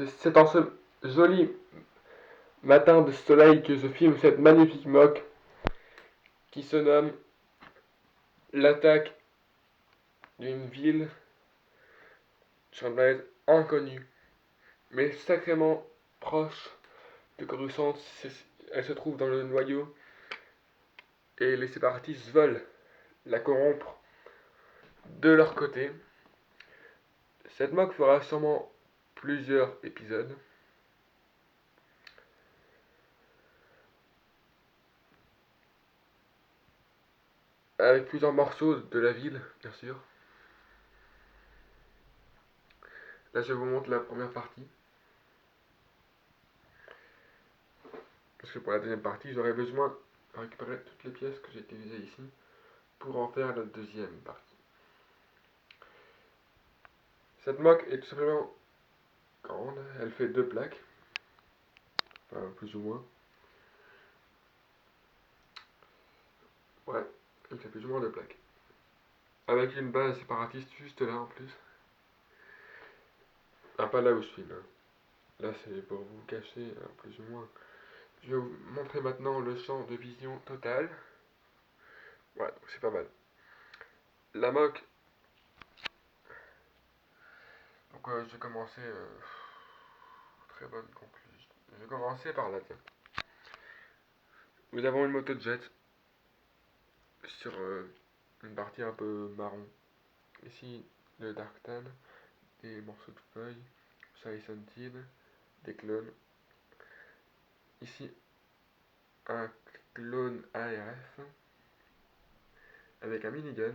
C'est en ce joli matin de soleil que je filme cette magnifique moque qui se nomme l'attaque d'une ville sur une planète inconnue, mais sacrément proche de Coruscant. Elle se trouve dans le noyau et les séparatistes veulent la corrompre de leur côté. Cette moque fera sûrement plusieurs épisodes. Avec plusieurs morceaux de la ville, bien sûr. Là, je vous montre la première partie. Parce que pour la deuxième partie, j'aurai besoin de récupérer toutes les pièces que j'ai utilisées ici pour en faire la deuxième partie. Cette moque est tout simplement grande. Elle fait 2 plaques. Enfin, plus ou moins. Ouais, elle fait plus ou moins 2 plaques. Avec une base séparatiste juste là en plus. Ah, pas là où je filme. Là, c'est pour vous cacher plus ou moins. Je vais vous montrer maintenant le champ de vision total. Ouais, donc c'est pas mal. La moque. Donc, je vais commencer. Très bonne conclusion. Je vais commencer par là, tiens. Nous avons une moto jet sur une partie un peu marron. Ici, le Dark Tan, des morceaux de feuilles, Sentid, des clones. Ici, un clone ARF avec un minigun.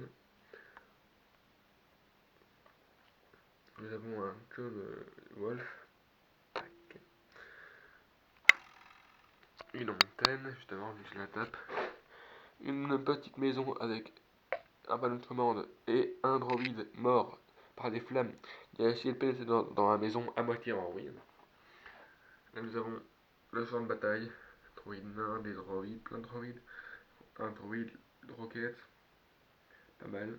Nous avons un clone Wolf. Une antenne, justement, vu que je la tape. Une petite maison avec un panneau de commande et un droïde mort par des flammes. Il a essayé de pénétrer dans la maison à moitié en ruine. Là, nous avons le champ de bataille. Droïde nain, des droïdes, plein de droïdes. Un droïde roquette. Pas mal.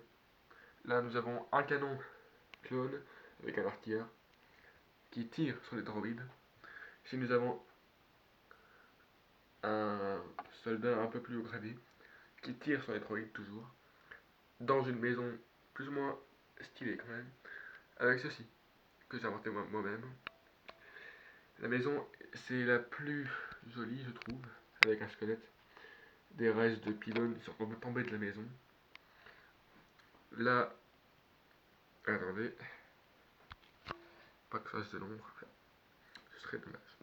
Là, nous avons un canon clone avec un artilleur qui tire sur les droïdes. Ici, nous avons un soldat un peu plus haut gradé qui tire sur les droïdes toujours. Dans une maison plus ou moins stylée quand même. Avec ceci, que j'ai inventé moi-même. La maison, c'est la plus jolie, je trouve, avec un squelette, des restes de pylônes qui sont tombés de la maison. Là, attendez, pas que ça fasse de l'ombre, ce serait dommage.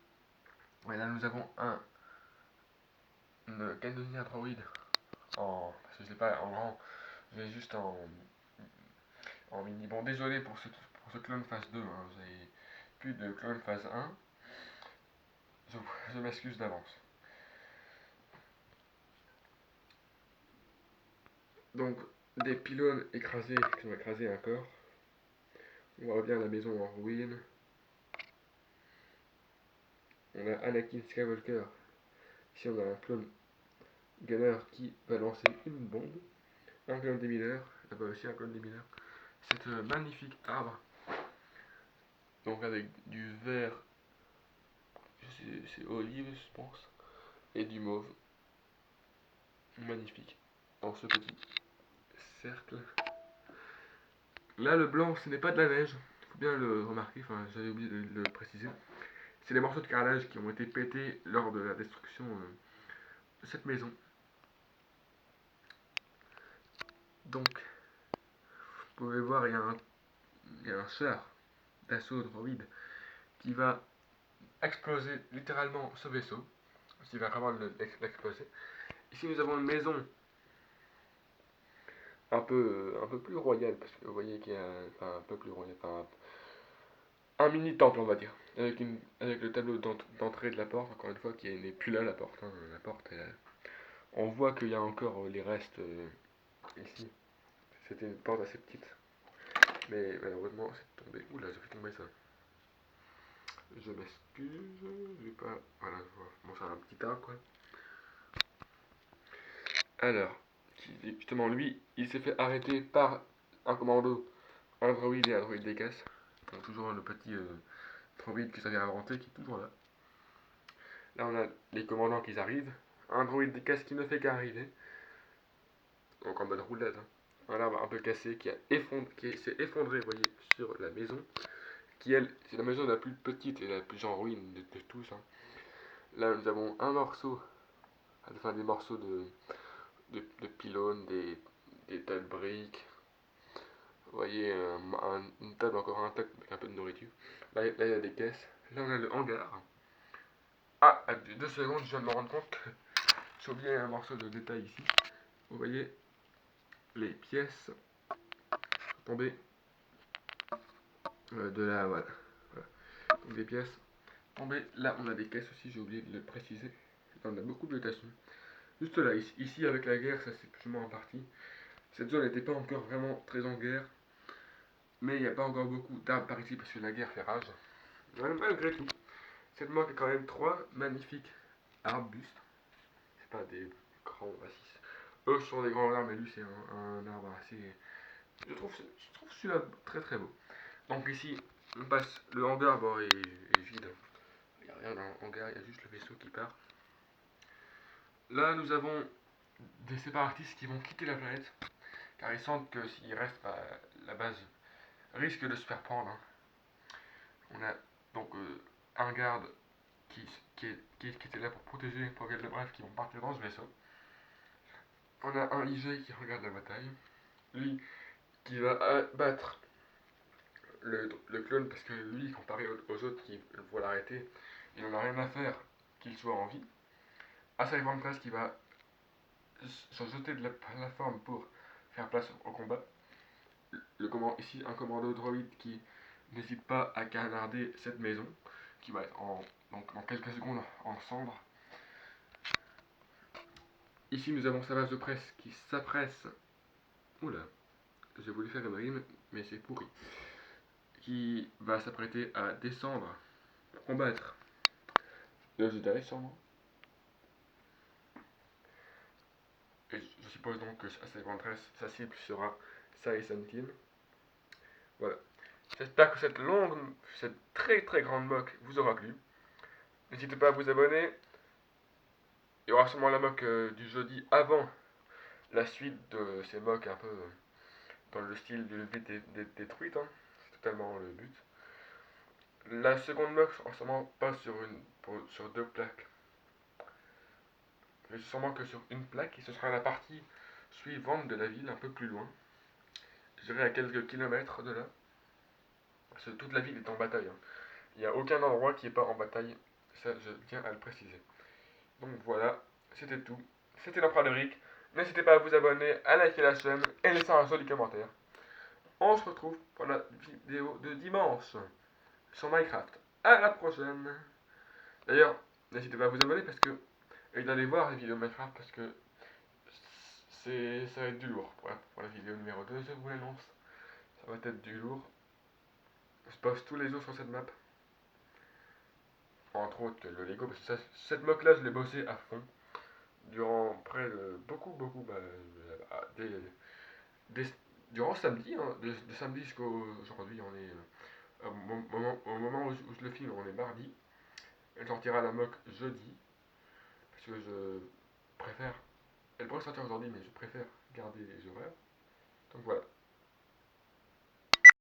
Ouais, là, nous avons une canonnière droïde parce que je l'ai pas en grand, je l'ai juste en mini. Bon, désolé pour ce clone phase 2, hein, j'ai plus de clone phase 1. Je m'excuse d'avance. Donc, des pylônes écrasés qui ont écrasé un corps. On voit bien la maison en ruine. On a Anakin Skywalker. Ici, on a un clone gunner qui va lancer une bombe. Un clone démineur. Là-bas aussi, un clone démineur. C'est un magnifique arbre. Donc, avec du vert, c'est olive, je pense, et du mauve. Magnifique. Dans ce petit cercle. Là, le blanc, ce n'est pas de la neige. Il faut bien le remarquer. Enfin, j'avais oublié de le préciser. C'est les morceaux de carrelage qui ont été pétés lors de la destruction de cette maison. Donc, vous pouvez voir, il y a un char d'assaut droïde qui va exploser littéralement ce vaisseau. Il va vraiment l'exploser. Ici, nous avons une maison un peu plus royale, parce que vous voyez qu'il y a un peu plus royal, un mini temple, on va dire, avec le tableau d'entrée de la porte, encore une fois, qui n'est plus là, la porte. Hein, la porte, on voit qu'il y a encore les restes ici. C'était une porte assez petite, mais malheureusement, c'est tombé. Oula, j'ai fait tomber ça. Je m'excuse, j'ai pas. Voilà, bon, c'est un petit tas, quoi. Alors, justement, lui, il s'est fait arrêter par un commando, un droïde et un droïde des caisses. Donc, toujours le petit droïde que j'avais inventé qui est toujours là. Là on a les commandants qui arrivent, un droïde des caisses qui ne fait qu'arriver, donc en mode roulade, hein. Un arbre un peu cassé qui s'est effondré, vous voyez, sur la maison, qui elle, c'est la maison la plus petite et la plus en ruine de tous, hein. Là nous avons un morceau, enfin des morceaux de pylônes, des tas de briques. Vous voyez une table encore intacte avec un peu de nourriture. Là il y a des caisses. Là on a le hangar. Ah, 2 secondes, je viens de me rendre compte que j'ai oublié un morceau de détail ici. Vous voyez les pièces tombées de là, voilà. Donc des pièces tombées. Là on a des caisses aussi, j'ai oublié de le préciser. Là on a beaucoup de dotations. Juste là, ici avec la guerre, ça c'est plus ou moins en partie. Cette zone n'était pas encore vraiment très en guerre. Mais il n'y a pas encore beaucoup d'arbres par ici parce que la guerre fait rage. Malgré tout, cette moque a quand même 3 magnifiques arbustes. C'est pas des grands assis. Eux sont des grands arbres, mais lui c'est un arbre assez. Je trouve celui-là très très beau. Donc ici, on passe. Le hangar bon, est vide. Il n'y a rien dans le hangar, il y a juste le vaisseau qui part. Là, nous avons des séparatistes qui vont quitter la planète. Car ils sentent que s'ils restent, bah, la base risque de se faire prendre, hein. On a donc un garde qui était là pour protéger Pavel le Bref qui vont partir dans ce vaisseau. On a un IG qui regarde la bataille. Lui qui va battre le clone parce que lui, comparé aux autres qui vont l'arrêter, il n'en a rien à faire qu'il soit en vie. Asai Ventress qui va se jeter de la plateforme pour faire place au combat. Ici, un commando droïde qui n'hésite pas à canarder cette maison, qui va être donc, dans quelques secondes en cendres. Ici, nous avons sa base de presse qui s'apprête. Oula, j'ai voulu faire une rime, mais c'est pourri. Qui va s'apprêter à descendre pour combattre le Jedi, sûrement. Et je suppose donc que à cette Ventress, sa cible sera Sai Santin. Voilà. J'espère que cette très très grande mock vous aura plu. N'hésitez pas à vous abonner. Il y aura sûrement la mock du jeudi avant la suite de ces mocks un peu dans le style d'une ville détruite, hein. C'est totalement le but. La seconde mock sera sûrement pas sur 2 plaques. Mais sûrement que sur une plaque, et ce sera la partie suivante de la ville, un peu plus loin. Je dirais à quelques kilomètres de là. Parce que toute la ville est en bataille, hein. Il n'y a aucun endroit qui n'est pas en bataille. Ça, je tiens à le préciser. Donc voilà, c'était tout. C'était l'Empereur de Rick. N'hésitez pas à vous abonner, à liker la chaîne et laisser un joli commentaire. On se retrouve pour la vidéo de dimanche sur Minecraft. À la prochaine. D'ailleurs, n'hésitez pas à vous abonner parce que et d'aller voir les vidéos Minecraft parce que ça va être du lourd pour la vidéo numéro 2, je vous l'annonce. Ça va être du lourd. Je poste tous les jours sur cette map. Entre autres le Lego, parce que cette mock là je l'ai bossé à fond. Durant près de beaucoup, durant samedi, hein, de samedi jusqu'à aujourd'hui, on est au moment où je le filme, on est mardi. Elle sortira la mock jeudi, parce que je préfère, elle pourrait sortir aujourd'hui, mais je préfère garder les horaires. Donc voilà.